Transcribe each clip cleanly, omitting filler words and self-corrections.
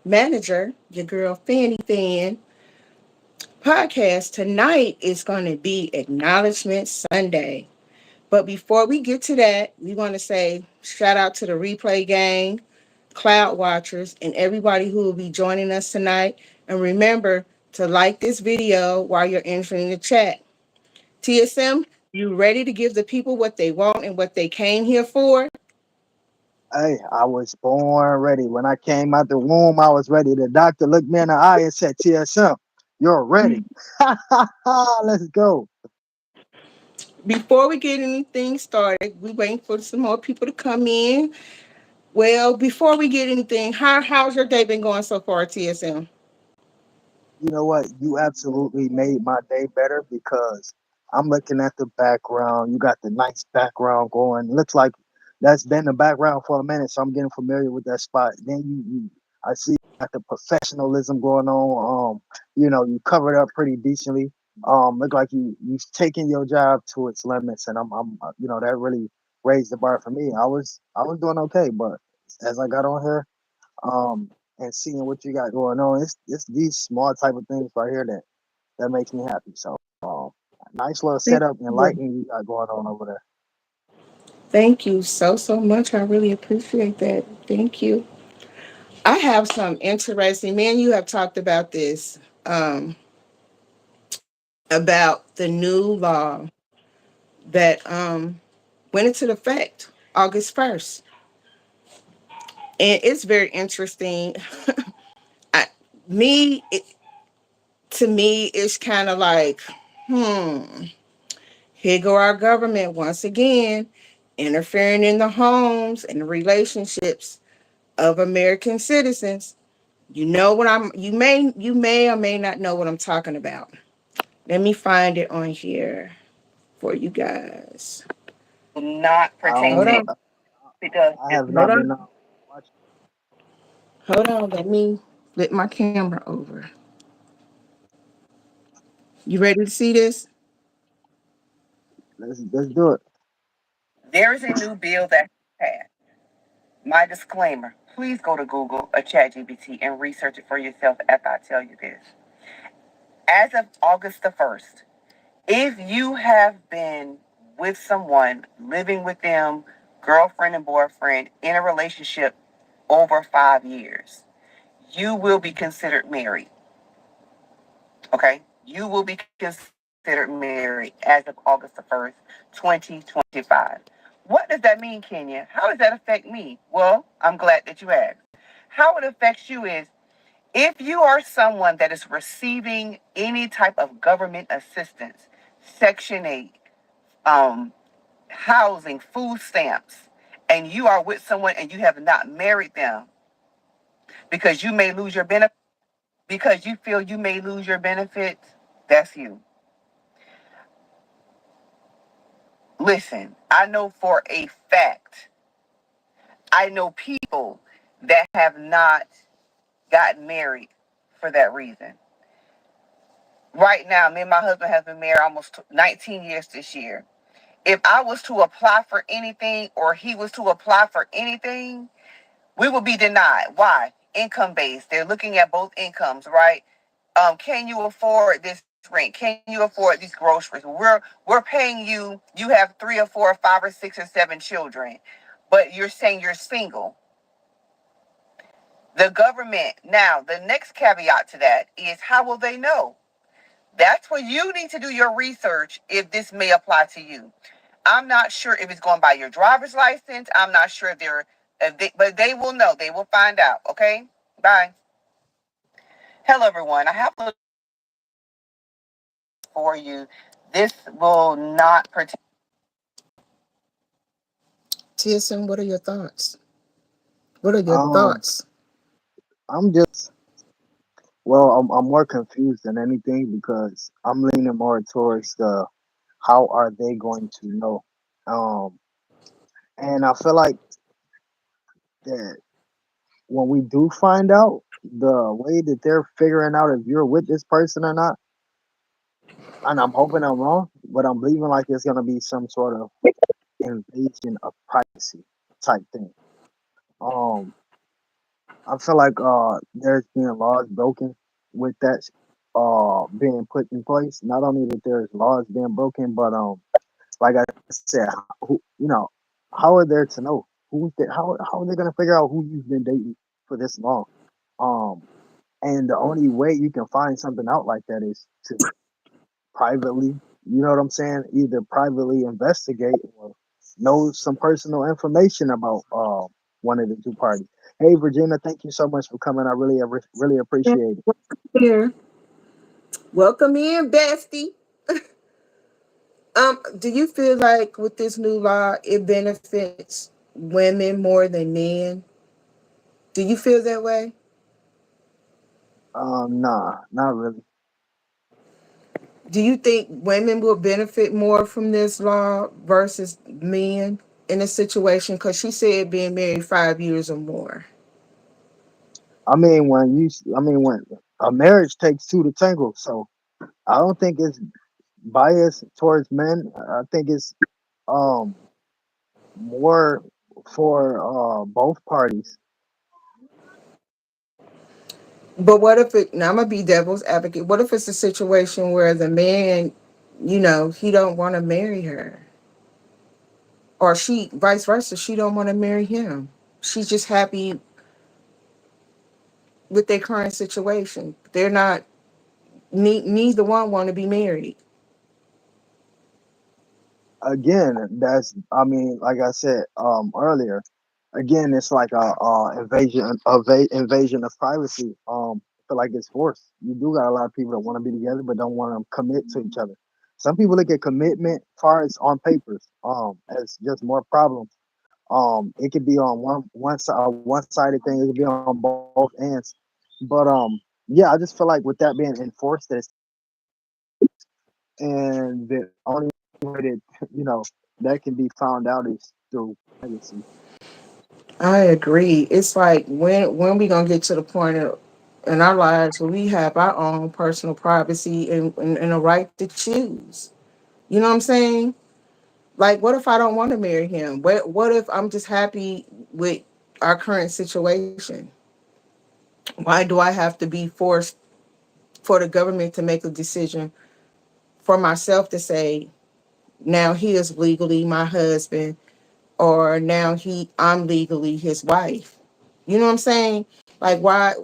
manager, your girl Fanny Fan. Podcast tonight is going to be Acknowledgement Sunday. But before we get to that, we want to say shout out to the replay gang, cloud watchers, and everybody who will be joining us tonight. And remember to like this video while you're entering the chat. TSM, you ready to give the people what they want and what they came here for? Hey, I was born ready. When I came out the womb, I was ready. The doctor looked me in the eye and said, TSM, you're ready. Let's go. Before we get anything started, we waiting for some more people to come in. Well, before we get anything, how's your day been going so far, TSM? You know what? You absolutely made my day better because I'm looking at the background. You got the nice background going. Looks like that's been the background for a minute, so I'm getting familiar with that spot. Then I see you got the professionalism going on. You covered up pretty decently. Look like you've taken your job to its limits, and that really raised the bar for me. I was doing okay, but as I got on here, and seeing what you got going on. It's these small type of things right here that makes me happy. So nice little Thank setup and you. lighting you got going on over there. Thank you so much. I really appreciate that. Thank you. I have some interesting. Man, you have talked about this about the new law that went into effect August 1st, and it's very interesting. I, me, it, to me, it's kind of like, hmm, here go our government once again interfering in the homes and the relationships of American citizens. You know what I'm you may or may not know what I'm talking about. Let me find it on here for you guys. Not I Hold don't. on. Because I it's have hold not been on. watching. Hold on. Let me flip my camera over. You ready to see this? Let's do it. There is a new bill that passed. My disclaimer, please go to Google or ChatGPT and research it for yourself after I tell you this. As of August the 1st, if you have been with someone, living with them, girlfriend and boyfriend, in a relationship over 5 years, you will be considered married. Okay? You will be considered married as of August the 1st, 2025. What does that mean, Kenya? How does that affect me? Well, I'm glad that you asked. How it affects you is if you are someone that is receiving any type of government assistance, Section 8, um, housing, food stamps, and you are with someone and you have not married them because you may lose your benefit, because you feel you may lose your benefits, that's you. Listen, I know for a fact, I know people that have not gotten married for that reason. Right now, me and my husband have been married almost 19 years this year. If I was to apply for anything or he was to apply for anything, we would be denied. Why? Income based. They're looking at both incomes, right? Can you afford this rent? Can you afford these groceries? We're paying you. You have three or four or five or six or seven children, but you're saying you're single. The government. Now, the next caveat to that is how will they know? That's where you need to do your research if this may apply to you. I'm not sure if it's going by your driver's license. I'm not sure but they will know. They will find out. Okay. Bye. Hello, everyone. I have a little for you. This will not pertain. TSM, what are your thoughts? What are your Um, thoughts? I'm just I'm more confused than anything because I'm leaning more towards the how are they going to know? Um, and I feel like that when we do find out the way that they're figuring out if you're with this person or not, and I'm hoping I'm wrong, but I'm believing like it's gonna be some sort of invasion of privacy type thing. Um, I feel like there's being laws broken with that being put in place. Not only that there's laws being broken, but like I said, who, how are there to know how are they gonna figure out who you've been dating for this long? Um, and the only way you can find something out like that is to privately, you know what I'm saying? Either privately investigate or know some personal information about one of the two parties. Hey, Virginia, thank you so much for coming. I really appreciate it. Here, welcome in, bestie. Do you feel like with this new law it benefits women more than men? Do you feel that way? Nah, not really. Do you think women will benefit more from this law versus men in a situation? Because she said being married 5 years or more. I mean, when a marriage takes two to tango, so I don't think it's biased towards men. I think it's um more for both parties. But what if it? Now I'm gonna be devil's advocate. What if it's a situation where the man, he don't want to marry her, or she, vice versa, she don't want to marry him. She's just happy with their current situation. They're not. Neither one want to be married. Again, that's I mean, like I said earlier, again, it's like a invasion of privacy. I feel like it's forced. You do got a lot of people that want to be together but don't want to commit to each other. Some people look at commitment cards on papers as just more problems. It could be on one sided thing. It could be on both ends. But yeah, I just feel like with that being enforced, that it's and the only way that that can be found out is through privacy. I agree. It's like when we gonna get to the point in our lives where we have our own personal privacy and a right to choose. You know what I'm saying? Like, what if I don't want to marry him? What if I'm just happy with our current situation? Why do I have to be forced for the government to make a decision for myself to say now he is legally my husband or now I'm legally his wife? You know what I'm saying? Like why?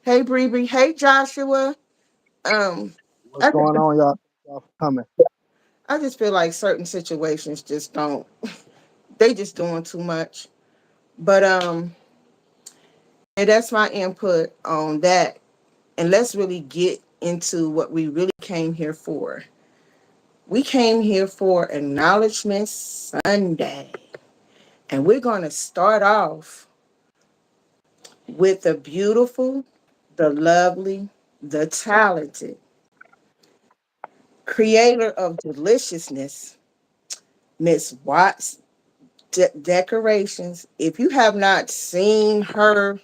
Hey Bree, hey Joshua. Um, What's I just going on, y'all? Y'all for coming? I just feel like certain situations just don't. They just doing too much. But yeah, that's my input on that. And let's really get into what we really came here for. We came here for Acknowledgement Sunday. And we're going to start off with the beautiful, the lovely, the talented creator of deliciousness, Miss Watts Decorations. If you have not seen her,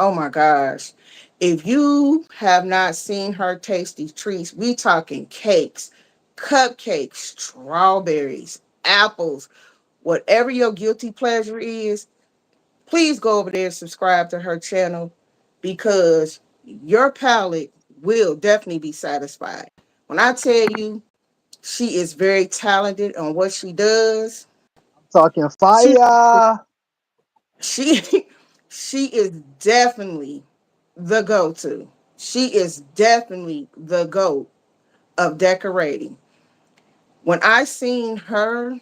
oh my gosh. If you have not seen her tasty treats, we talking cakes, cupcakes, strawberries, apples, whatever your guilty pleasure is, please go over there and subscribe to her channel because your palate will definitely be satisfied. When I tell you she is very talented on what she does, Talking she fire. she she is definitely the go-to. She is definitely the goat of decorating. When I seen her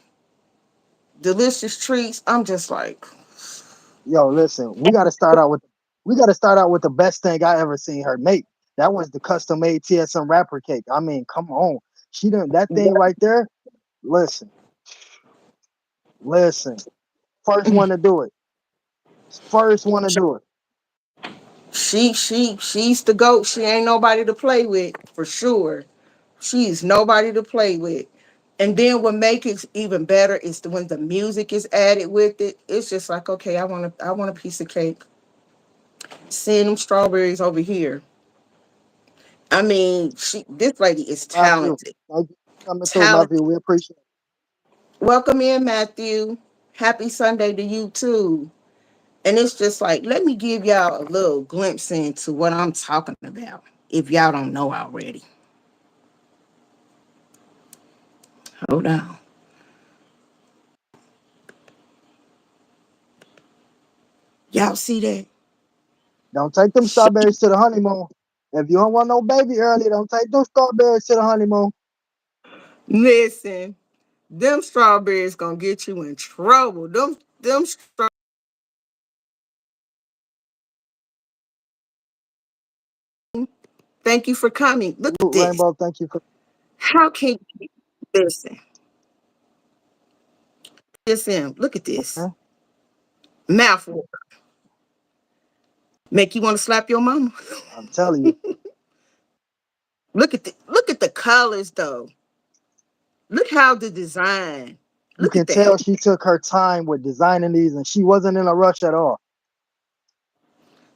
delicious treats, I'm just like, Yo, listen, we got to start out with the best thing I ever seen her make. That was the custom made TSM wrapper cake. I mean, come on, she done that thing right there. Listen, listen. First one to do it. First one to do it. she's the goat. She ain't nobody to play with for sure. She's nobody to play with. And then what makes it even better is when the music is added with it. It's just like, okay, I want a piece of cake. Send them strawberries over here. I mean, this lady is Matthew, talented. thank you for coming through, Matthew. Talented. We appreciate it. Welcome in, Matthew. Happy Sunday to you too. And it's just like, let me give y'all a little glimpse into what I'm talking about if y'all don't know already. Hold on. Y'all see that? Don't take them She, strawberries to the honeymoon. If you don't want no baby early, don't take them strawberries to the honeymoon. listen, them strawberries gonna get you in trouble. Them thank you for coming. Look at this. Rainbow, thank you for. How can you listen? TSM, look at this. Huh? Mouth make you want to slap your mama. I'm telling you, Look at the colors though. Look how the design. you Look at can that. tell she took her time with designing these, and she wasn't in a rush at all.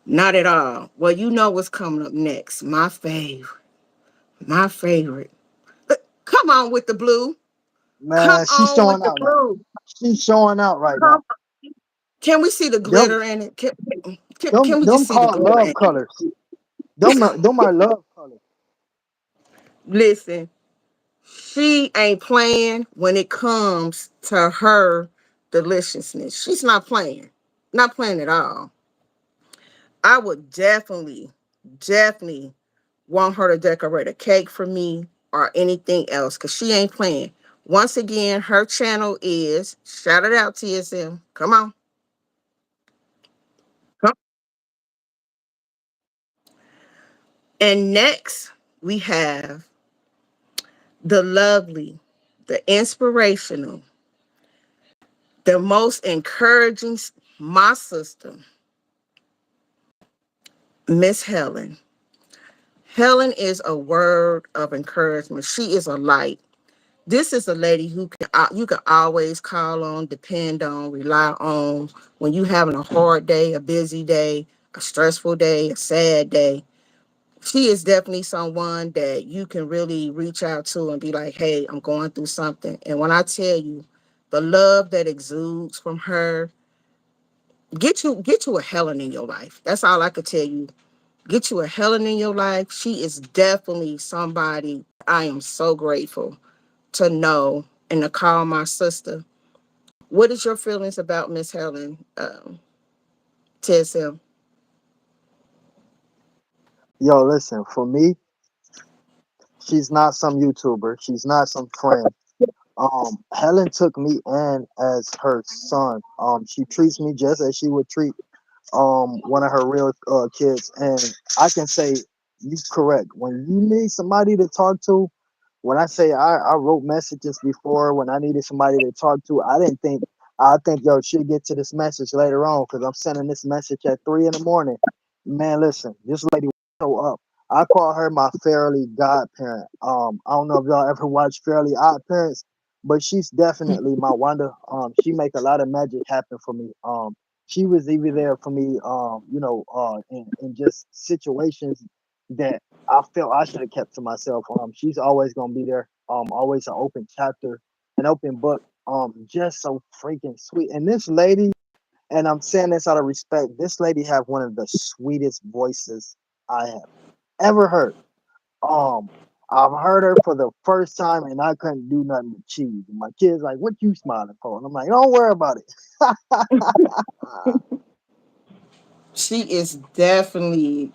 Not at all. Well, you know what's coming up next. My favorite. My favorite. Come on with the blue. Come Man, she's on with showing the out now. blue. She's showing out right now. Come. Can we see the Them, glitter in it? them, Can we them just see the called glitter love in it? colors. Them are love colors. Listen, she ain't playing when it comes to her deliciousness. She's not playing. Not playing at all. I would definitely want her to decorate a cake for me or anything else because she ain't playing. Once again, her channel is shout it out, TSM. Come on. Come. And next, we have the lovely, the inspirational, the most encouraging, my sister, Miss Helen. Helen is a word of encouragement. She is a light. This is a lady who you can always call on, depend on, rely on when you having a hard day, a busy day, a stressful day, a sad day. She is definitely someone that you can really reach out to and be like, "Hey, I'm going through something." And when I tell you, the love that exudes from her, get you a Helen in your life. That's all I could tell you. Get you a Helen in your life. She is definitely somebody I am so grateful to know and to call my sister. What is your feelings about Miss Helen, TSM? Yo, listen, for me, she's not some YouTuber. She's not some friend. Helen took me in as her son. She treats me just as she would treat one of her real kids. And I can say you correct. When you need somebody to talk to, when I say I wrote messages before when I needed somebody to talk to, I think yo she'll get to this message later on because I'm sending this message at 3 in the morning. Man, listen, this lady show up. I call her my Fairly godparent. I don't know if y'all ever watched Fairly Odd Parents, but she's definitely my Wanda. She make a lot of magic happen for me. She was even there for me. In just situations that I felt I should have kept to myself. She's always gonna be there. Always an open chapter, an open book. Just so freaking sweet. And this lady, and I'm saying this out of respect, this lady have one of the sweetest voices I have ever heard. Um, I've heard her for the first time, and I couldn't do nothing but cheese. And my kids like, "What you smiling for?" And I'm like, "Don't worry about it." She is definitely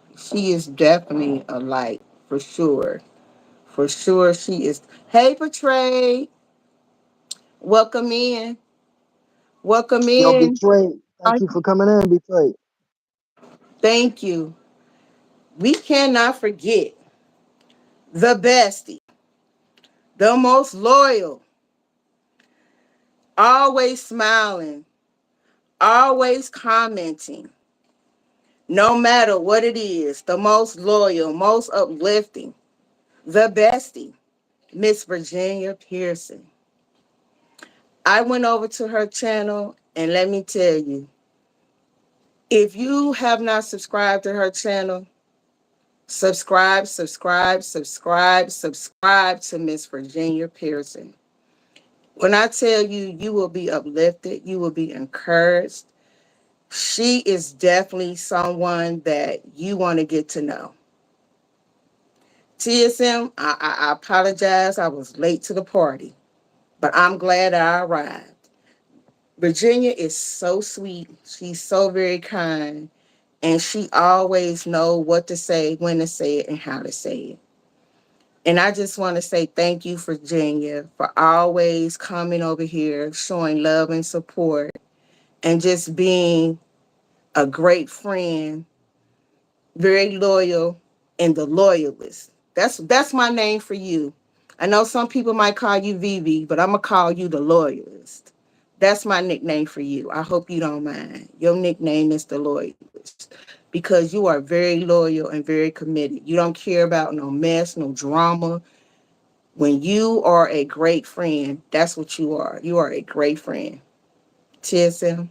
a light for sure. For sure, she is. Hey, Portray, welcome in. Welcome Yo, in. Betrayed. Thank you for coming in, Betrayed. Thank you. We cannot forget the bestie, the most loyal, always smiling, always commenting, no matter what it is, the most loyal, most uplifting, the bestie, Miss Virginia Pearson. I went over to her channel and let me tell you, if you have not subscribed to her channel, subscribe to Miss Virginia Pearson. When I tell you, you will be uplifted, you will be encouraged, She is definitely someone that you want to get to know. TSM, I apologize. I was late to the party, but I'm glad I arrived. Virginia is so sweet. She's so very kind, and she always know what to say, when to say it, and how to say it. And I just want to say thank you, Virginia, for always coming over here, showing love and support, and just being a great friend, very loyal, and the loyalist. That's my name for you. I know some people might call you Vivi, but I'm gonna call you the loyalist. That's my nickname for you. I hope you don't mind. Your nickname is the loyalist because you are very loyal and very committed. You don't care about no mess, no drama. When you are a great friend, that's what you are. You are a great friend. TSM.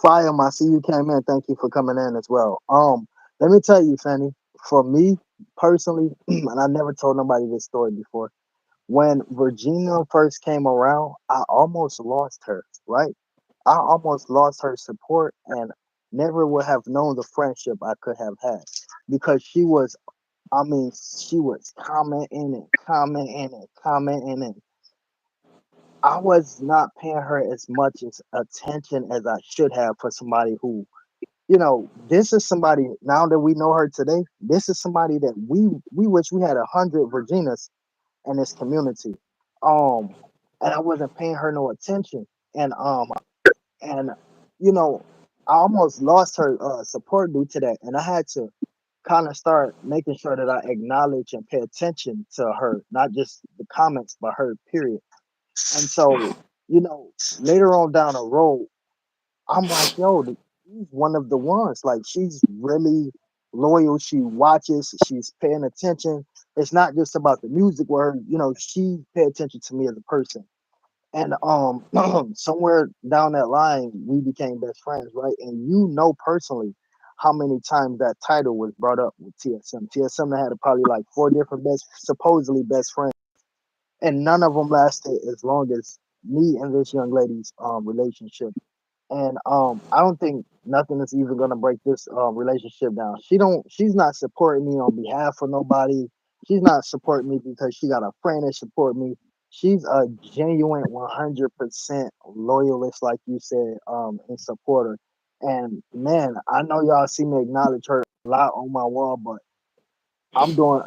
Fire, I see you came in. Thank you for coming in as well. Let me tell you, Fanny, for me personally, and I never told nobody this story before. When Virginia first came around, I almost lost her, right? I almost lost her support and never would have known the friendship I could have had because she was, I mean, she was commenting and commenting and commenting, and I was not paying her as much as attention as I should have for somebody who, this is somebody now that we know her today. This is somebody that we wish we had 100 Virginias in this community. Um, and I wasn't paying her no attention, and you know, I almost lost her support due to that, and I had to kind of start making sure that I acknowledge and pay attention to her, not just the comments, but her period. And so, you know, later on down the road, I'm like, yo, she's one of the ones. Like, she's really loyal. She watches. She's paying attention. It's not just about the music where, she pay attention to me as a person. And somewhere down that line, we became best friends, right? And you know personally how many times that title was brought up with TSM. TSM had probably like four different supposedly best friends, and none of them lasted as long as me and this young lady's relationship. And I don't think nothing is even gonna break this relationship down. She's not supporting me on behalf of nobody. She's not supporting me because she got a friend that support me. She's a genuine 100% loyalist, like you said, and supporter. And man, I know y'all see me acknowledge her a lot on my wall, but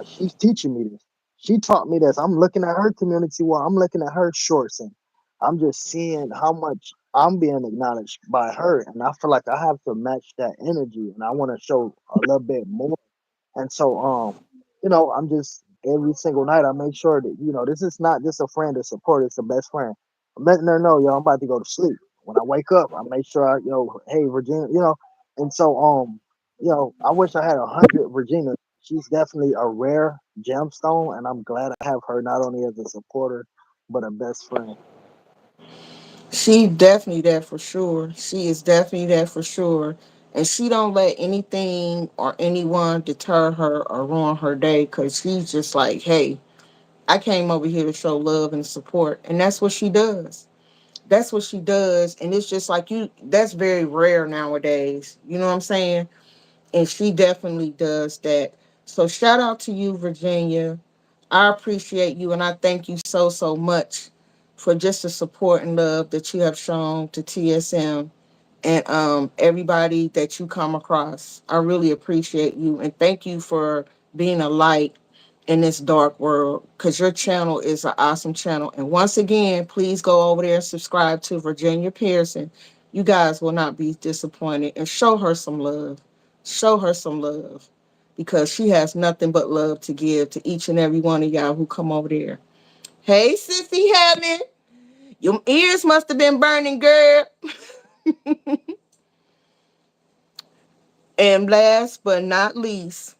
she's teaching me this. She taught me this. I'm looking at her community wall. I'm looking at her shorts, and I'm just seeing how much I'm being acknowledged by her. And I feel like I have to match that energy, and I want to show a little bit more. And so, I'm just every single night I make sure that this is not just a friend to support; it's a best friend. I'm letting her know, yo, I'm about to go to sleep. When I wake up, I make sure hey Virginia, and so I wish I had 100 Virginia. She's definitely a rare gemstone, and I'm glad I have her not only as a supporter but a best friend. She definitely that for sure. She is definitely that for sure. And she don't let anything or anyone deter her or ruin her day because she's just like, hey, I came over here to show love and support. And that's what she does. That's what she does. And it's just like that's very rare nowadays. You know what I'm saying? And she definitely does that. So shout out to you, Virginia. I appreciate you and I thank you so so much for just the support and love that you have shown to TSM and everybody that you come across. I really appreciate you and thank you for being a light in this dark world because your channel is an awesome channel. And once again, please go over there and subscribe to Virginia Pearson. You guys will not be disappointed and show her some love. Show her some love because she has nothing but love to give to each and every one of y'all who come over there. Hey, Sissy Helen, your ears must have been burning, girl. And last but not least,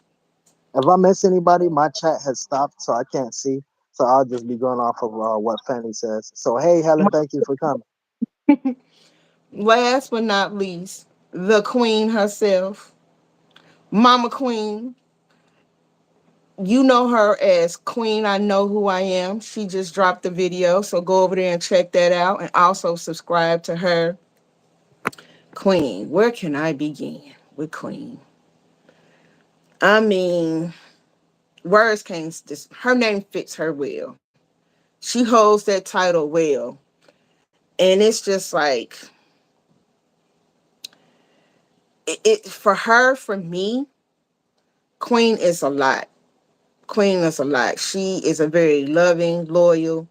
If I miss anybody, my chat has stopped, so I can't see. So I'll just be going off of what Fanny says. So hey, Helen, thank you for coming. last but not least, the queen herself, Mama Queen. You know her as Queen I Know Who I Am. She just dropped the video, so go over there and check that out and also subscribe to her. Queen, where can I begin with Queen? I mean, words can't just, her name fits her well. She holds that title well. And it's just like, for her, for me, Queen is a lot. Queen is a lot. She is a very loving, loyal,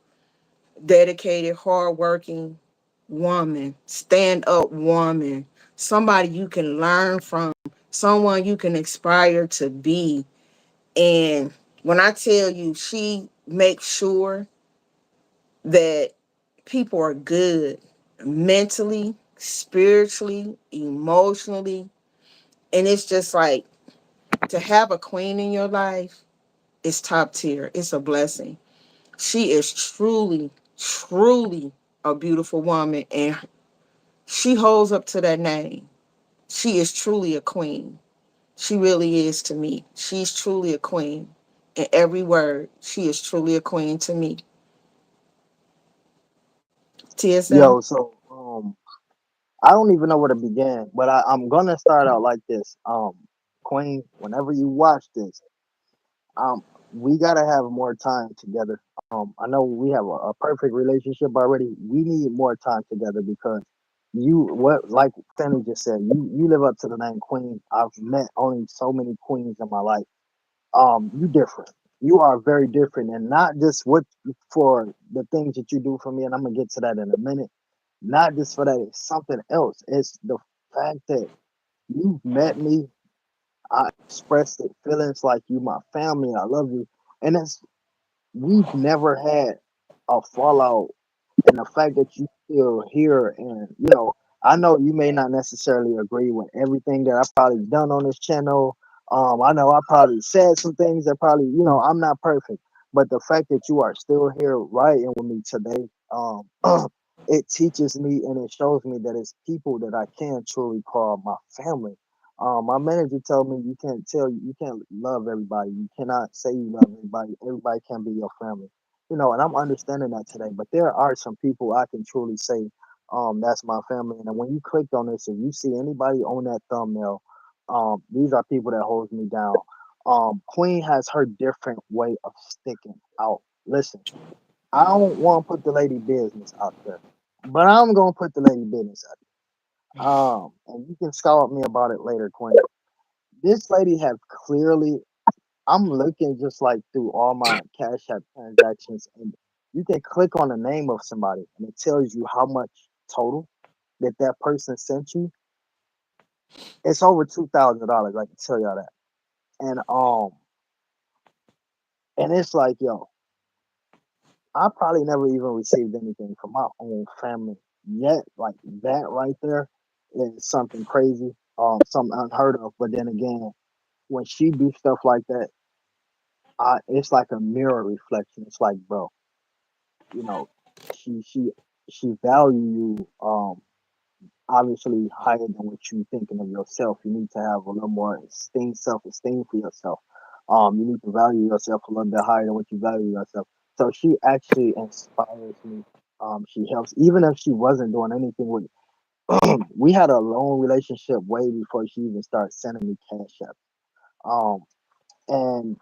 dedicated, hardworking woman, stand up woman, somebody you can learn from, someone you can aspire to be. And when I tell you, she makes sure that people are good mentally, spiritually, emotionally. And it's just like, to have a queen in your life is top tier. It's a blessing. She is truly, truly a beautiful woman, and she holds up to that name. She is truly a queen. She really is to me. She's truly a queen. In every word, she is truly a queen to me. TSM. Yo, so I don't even know where to begin, but I'm gonna start out like this. Queen, whenever you watch this, um, we gotta have more time together. I know we have a perfect relationship already. We need more time together because what like Fanny just said, you live up to the name Queen. I've met only so many queens in my life. You different. You are very different, and not just what for the things that you do for me, and I'm gonna get to that in a minute. Not just for that, it's something else. It's the fact that you've met me. I expressed it, feelings like you my family. I love you, and it's we've never had a fallout, and the fact that you still here, and I know you may not necessarily agree with everything that I've probably done on this channel. I know I probably said some things that probably, I'm not perfect, but the fact that you are still here writing with me today, it teaches me and it shows me that it's people that I can truly call my family. My manager told me you can't love everybody. You cannot say you love everybody. Everybody can be your family, and I'm understanding that today. But there are some people I can truly say, that's my family. And when you clicked on this, if you see anybody on that thumbnail, these are people that holds me down. Queen has her different way of sticking out. Listen, I don't want to put the lady business out there, but I'm gonna put the lady business out there. And you can scout me about it later, Queen. This lady have clearly I'm looking just like through all my Cash App transactions, and you can click on the name of somebody, and it tells you how much total that person sent you. It's over $2,000. I can tell y'all that, and it's like, yo, I probably never even received anything from my own family yet. Like that right there is something crazy, something unheard of. But then again, when she do stuff like that, it's like a mirror reflection. It's like, bro, you know, she she she value you obviously higher than what you thinking of yourself. You need to have a little more self esteem for yourself. You need to value yourself a little bit higher than what you value yourself. So she actually inspires me. She helps, even if she wasn't doing anything with. We had a long relationship way before she even started sending me cash app. Um, and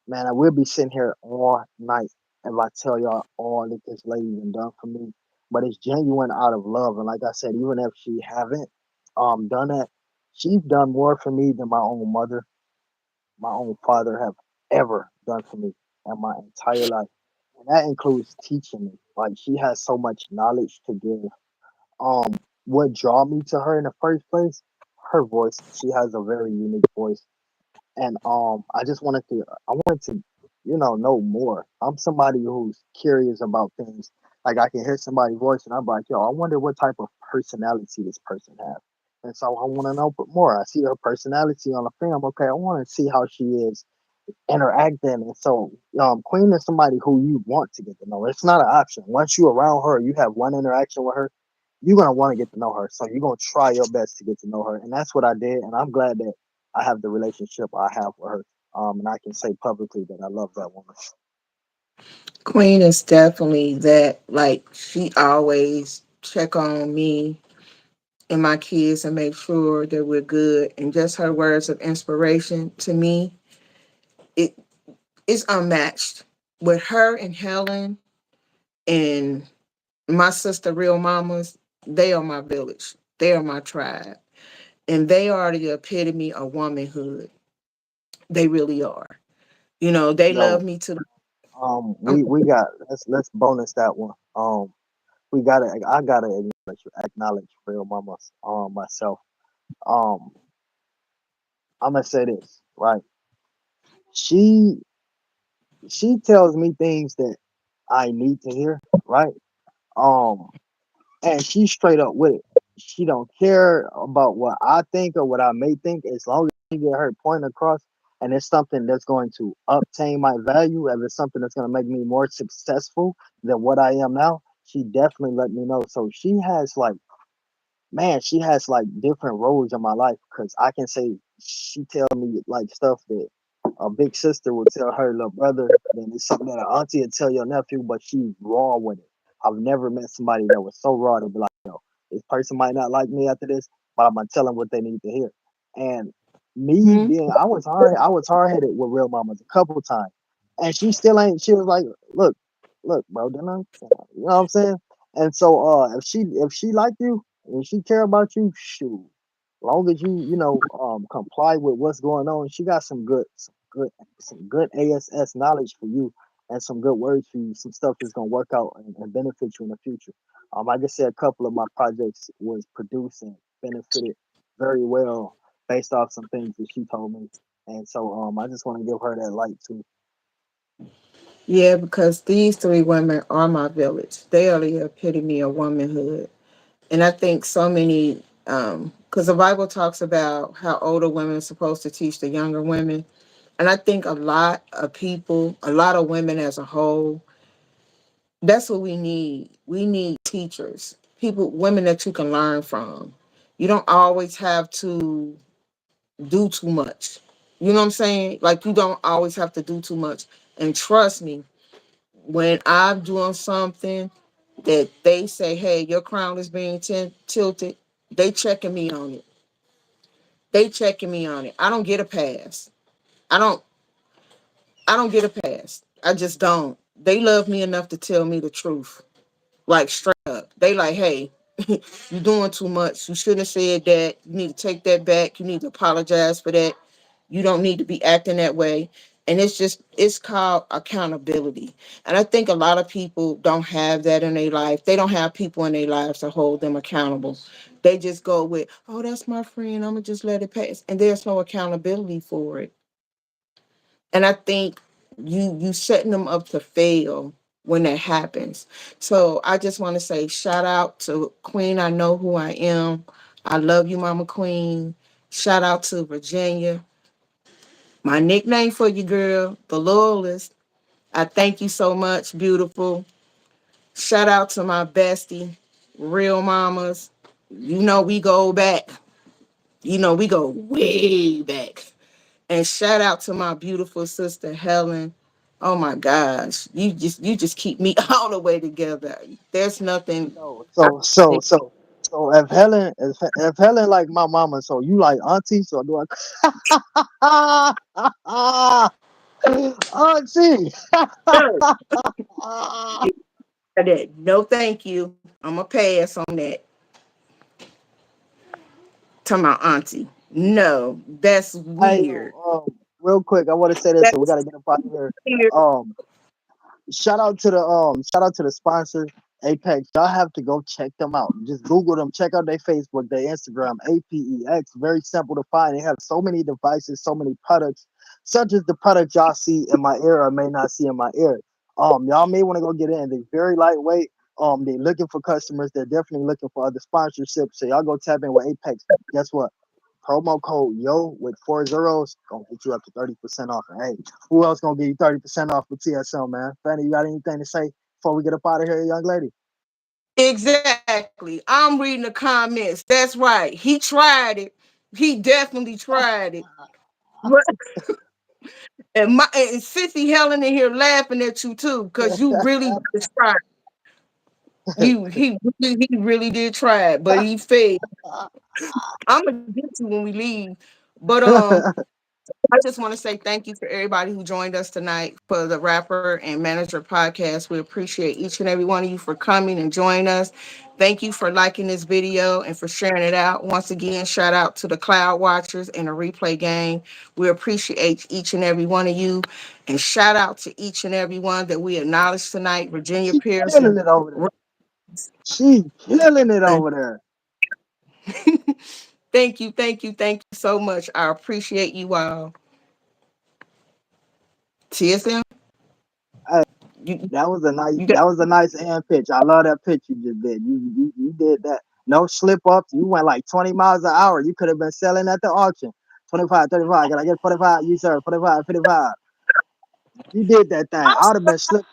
Man, I will be sitting here all night if I tell y'all all that this lady done done for me. But it's genuine out of love. And like I said, even if she haven't done that, she's done more for me than my own mother, my own father have ever done for me in my entire life. And that includes teaching me. Like she has so much knowledge to give. Um, what draw me to her in the first place? Her voice. She has a very unique voice, and I just wanted to know more. I'm somebody who's curious about things. Like I can hear somebody's voice and I'm like, yo, I wonder what type of personality this person has. And so I want to know more. I see her personality on the film. Okay, I want to see how she is interacting. And so Queen is somebody who you want to get to know. It's not an option. Once you're around her, you have one interaction with her, you're gonna want to get to know her. So you're gonna try your best to get to know her, and that's what I did. And I'm glad that I have the relationship I have with her. And I can say publicly that I love that woman. Queen is definitely that. Like, she always check on me. and my kids and make sure that we're good. And just her words of inspiration to me, it is unmatched. With her and Helen and my sister, real mamas, they are my village. They are my tribe. And they are the epitome of womanhood. They really are. You know, they love Yo, me to the um, we got let's bonus that one. We gotta I gotta acknowledge real mamas myself. Um, I'm gonna say this right. She she tells me things that I need to hear, right? Um, and she's straight up with it. She don't care about what I think or what I may think, as long as she get her point across, and it's something that's going to obtain my value, and it's something that's going to make me more successful than what I am now. She definitely let me know. So she has like man, she has like different roles in my life because I can say she tell me like stuff that a big sister would tell her little brother, then it's something that an auntie would tell your nephew, but she's raw with it. I've never met somebody that was so raw to be like, yo, this person might not like me after this, but I'm gonna tell them what they need to hear. And me Mhm. being, I was hard headed with real mamas a couple times, and she still ain't. She was like, look, bro, didn't I? You know what I'm saying? And so, if she like you and she care about you, shoot. Long as you know comply with what's going on, she got some good ASS knowledge for you and some good words for you. Some stuff that's gonna work out and benefit you in the future. Like I said, a couple of my projects was produced and benefited very well based off some things that she told me. And so I just want to give her that light too. Yeah, because these three women are my village. They are the epitome of womanhood. And I think so many, because the Bible talks about how older women are supposed to teach the younger women. And I think a lot of people, a lot of women as a whole, that's what we need. We need teachers, people, women that you can learn from. You don't always have to do too much. You know what I'm saying? Like, you don't always have to do too much. And trust me, when I'm doing something that they say, hey, your crown is being tilted, they checking me on it. They checking me on it. I don't get a pass. I don't I don't get a pass. I just don't. They love me enough to tell me the truth. Like, straight up. They like, hey, you're doing too much. You shouldn't have said that. You need to take that back. You need to apologize for that. You don't need to be acting that way. And it's called accountability. And I think a lot of people don't have that in their life. They don't have people in their lives to hold them accountable. They just go with, oh, that's my friend. I'm going to just let it pass. And there's no accountability for it. And I think you setting them up to fail when that happens. So I just want to say shout out to Queen. I know who I am. I love you, Mama Queen. Shout out to Virginia. My nickname for you, girl, the loyalist. I thank you so much, beautiful. Shout out to my bestie, real mamas. You know we go back. You know we go way back. And shout out to my beautiful sister Helen. Oh my gosh, you just keep me all the way together. There's nothing. So I so so think so so if Helen like my mama, so you like auntie, so do I auntie. no, no, thank you. I'm gonna pass on that to my auntie. No, that's Hey weird. yo, real quick, I want to say this, so we That's gotta get up out of here. weird. Um, shout out to the sponsor Apex. Y'all have to go check them out. Just Google them, check out their Facebook, their Instagram, APEX. Very simple to find. They have so many devices, so many products, such as the product y'all see in my ear or may not see in my ear. Y'all may want to go get in. They're very lightweight. They're looking for customers. They're definitely looking for other sponsorships. So y'all go tap in with Apex. Guess what? Promo code YO with 4 zeros gonna get you up to 30% off. And hey, who else gonna give you 30% off with TSM, man? Fanny, you got anything to say before we get up out of here, young lady? Exactly. I'm reading the comments. That's right. He tried it. He definitely tried it. But and Sissy Helen in here laughing at you too, because you really just tried. He really did try it, but he failed. I'm gonna get you when we leave. But I just want to say thank you for everybody who joined us tonight for the Rapper and Manager podcast. We appreciate each and every one of you for coming and joining us. Thank you for liking this video and for sharing it out. Once again, shout out to the Cloud Watchers and the Replay Gang. We appreciate each and every one of you. And shout out to each and every one that we acknowledged tonight, Virginia She Pearson. killing it over there. She killing it over there. Thank you so much. I appreciate you all. TSM, Hey, you, you got that was a nice end pitch. I love that pitch you just did. You did that. No slip ups. You went like 20 miles an hour. You could have been selling at the auction. 25, 35. Can I get 45? You sir, 45, 55. You did that thing. I would have been slipped.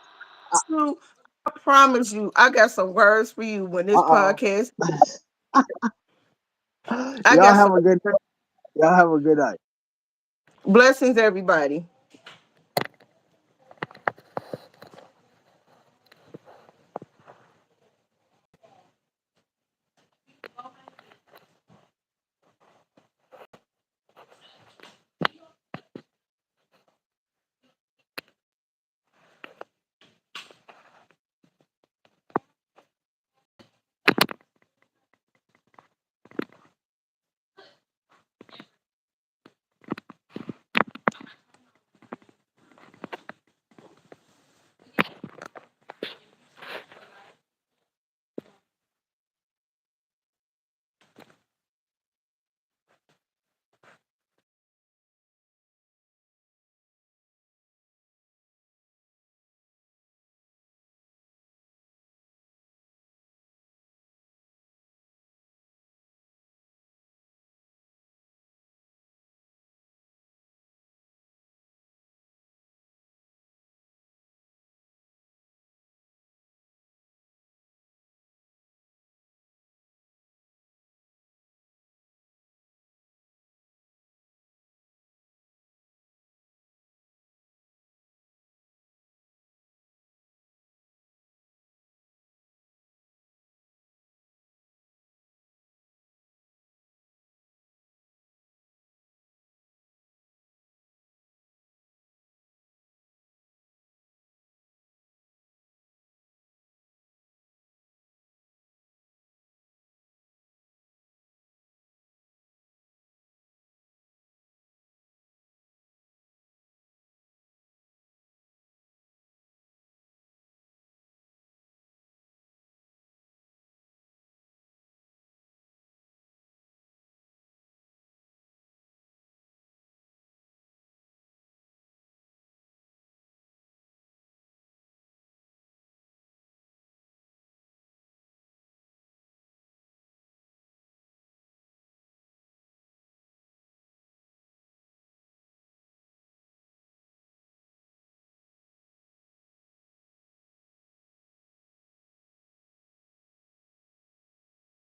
you. I promise you, I got some words for you when this Uh podcast. oh. I Y'all got have some a good y'all have a good night. blessings, everybody.